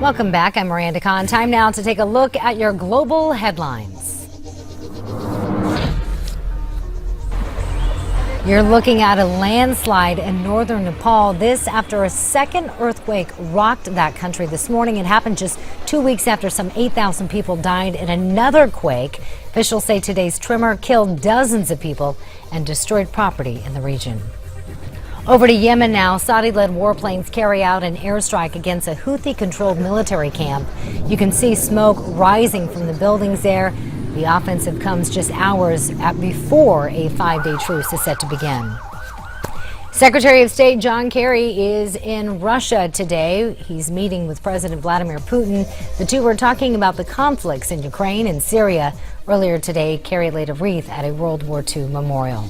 Welcome back. I'm Miranda Kahn. Time now to take a look at your global headlines. You're looking at a landslide in northern Nepal. This after a second earthquake rocked that country this morning. It happened just 2 weeks after some 8,000 people died in another quake. Officials say today's tremor killed dozens of people and destroyed property in the region. Over to Yemen now. Saudi-led warplanes carry out an airstrike against a Houthi-controlled military camp. You can see smoke rising from the buildings there. The offensive comes just hours before a 5-day truce is set to begin. Secretary of State John Kerry is in Russia today. He's meeting with President Vladimir Putin. The two were talking about the conflicts in Ukraine and Syria. Earlier today, Kerry laid a wreath at a World War II memorial.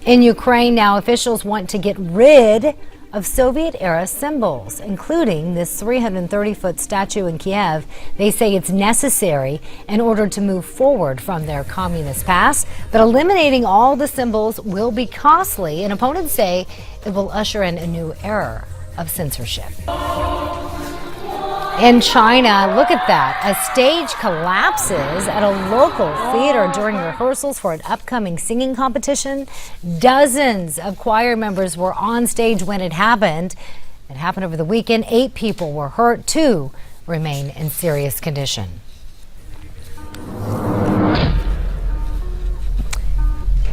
In Ukraine now, officials want to get rid of Soviet-era symbols, including this 330-foot statue in Kiev. They say it's necessary in order to move forward from their communist past. But eliminating all the symbols will be costly, and opponents say it will usher in a new era of censorship. In China, look at that. A stage collapses at a local theater during rehearsals for an upcoming singing competition. Dozens of choir members were on stage when it happened. It happened over the weekend. 8 people were hurt. 2 remain in serious condition.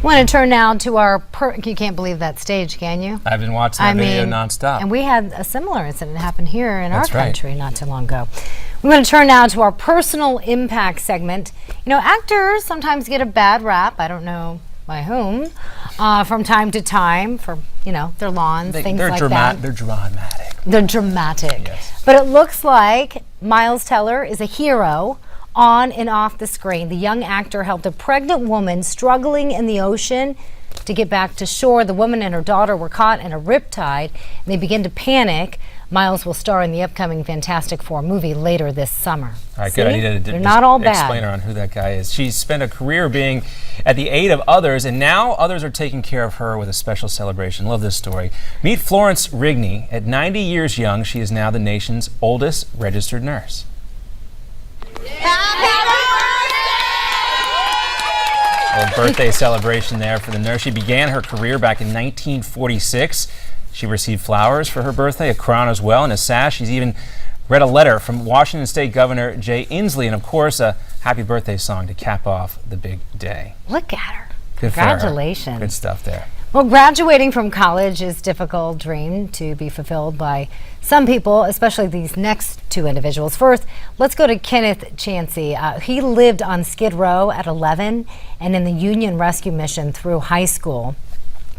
I want to turn now to our you can't believe that stage, can you? I've been watching that video nonstop. And we had a similar incident happen here in our country not too long ago. We're going to turn now to our personal impact segment. You know, actors sometimes get a bad rap, I don't know by whom, from time to time for, you know, their lawns, things like that. They're dramatic. They're dramatic. Yes. But it looks like Miles Teller is a hero on and off the screen. The young actor helped a pregnant woman struggling in the ocean to get back to shore. The woman and her daughter were caught in a riptide, and they began to panic. Miles will star in the upcoming Fantastic Four movie later this summer. All right, good. I needed to not all bad. Explain her on who that guy is. She's spent a career being at the aid of others, and now others are taking care of her with a special celebration. Love this story. Meet Florence Rigney. At 90 years young, she is now the nation's oldest registered nurse. A birthday celebration there for the nurse. She began her career back in 1946. She received flowers for her birthday, a crown as well, and a sash. She's even read a letter from Washington State Governor Jay Inslee, and of course a happy birthday song to cap off the big day. Look at her. Good Congratulations. For her. Good stuff there. Well, graduating from college is a difficult dream to be fulfilled by some people, especially these next 2 individuals. First, let's go to Kenneth Chansey. He lived on Skid Row at 11 and in the Union Rescue Mission through high school.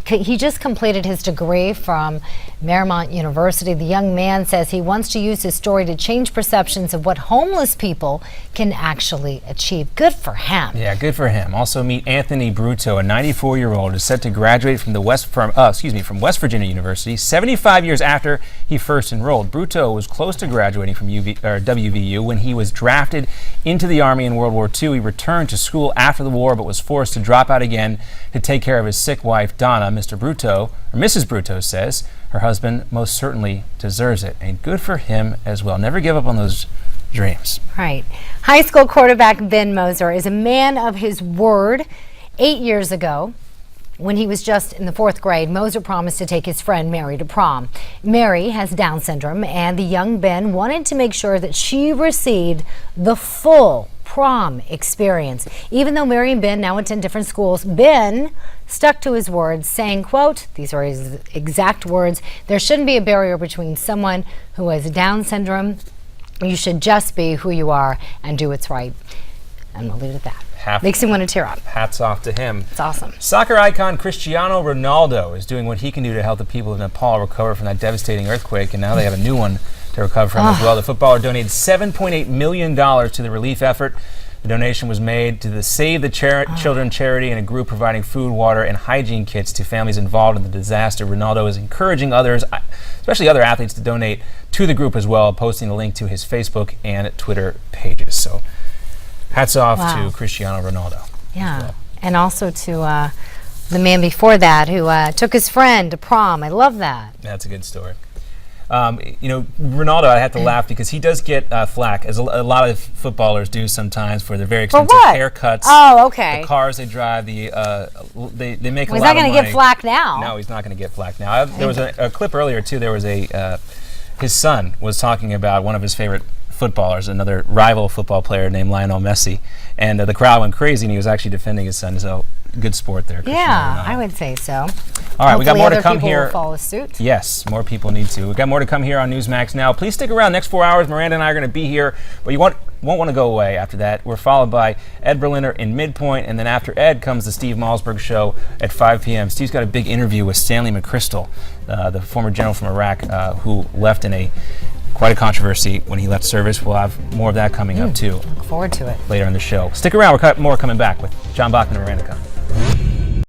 He just completed his degree from Marymount University. The young man says he wants to use his story to change perceptions of what homeless people can actually achieve. Good for him. Yeah, good for him. Also meet Anthony Bruto, a 94-year-old, is set to graduate from West Virginia University 75 years after he first enrolled. Bruto was close to graduating from WVU when he was drafted into the Army in World War II. He returned to school after the war but was forced to drop out again to take care of his sick wife, Donna. Mrs. Bruto says her husband most certainly deserves it, and good for him as well. Never give up on those dreams. Right. High school quarterback Ben Moser is a man of his word. 8 years ago, when he was just in the 4th grade, Moser promised to take his friend Mary to prom. Mary has Down syndrome, and the young Ben wanted to make sure that she received the full prom experience. Even though Mary and Ben now attend different schools, Ben stuck to his words, saying, quote, these are his exact words, "There shouldn't be a barrier between someone who has Down syndrome. You should just be who you are and do what's right." And we'll leave it at that. Makes me want to tear up. Hats off to him. It's awesome. Soccer icon Cristiano Ronaldo is doing what he can do to help the people of Nepal recover from that devastating earthquake, and now they have a new one to recover from as well. The footballer donated $7.8 million to the relief effort. The donation was made to the Save the Children charity and a group providing food, water, and hygiene kits to families involved in the disaster. Ronaldo is encouraging others, especially other athletes, to donate to the group as well, posting a link to his Facebook and Twitter pages. So hats off to Cristiano Ronaldo. Yeah, well. And also to the man before that who took his friend to prom. I love that. That's a good story. Ronaldo, I have to laugh because he does get flack, as a lot of footballers do sometimes, for their very For expensive what? haircuts. Oh, okay. The cars they drive, they make a lot of money. He's not going to get flack now. No, he's not going to get flack now. There was a clip earlier too. There was his son was talking about one of his favorite footballers, another rival football player named Lionel Messi, and the crowd went crazy, and he was actually defending his son. So good sport there. Yeah, I would say so. All right, we got more to come here. Will follow suit. Yes, more people need to. We've got more to come here on Newsmax Now. Please stick around. Next 4 hours, Miranda and I are going to be here, but you won't want to go away after that. We're followed by Ed Berliner in Midpoint, and then after Ed comes the Steve Malzberg Show at 5 p.m. Steve's got a big interview with Stanley McChrystal, the former general from Iraq, who left in quite a controversy when he left service. We'll have more of that coming up, too. Look forward to it. Later in the show. Stick around. We're more coming back with John Bachman and Miranda Cummings.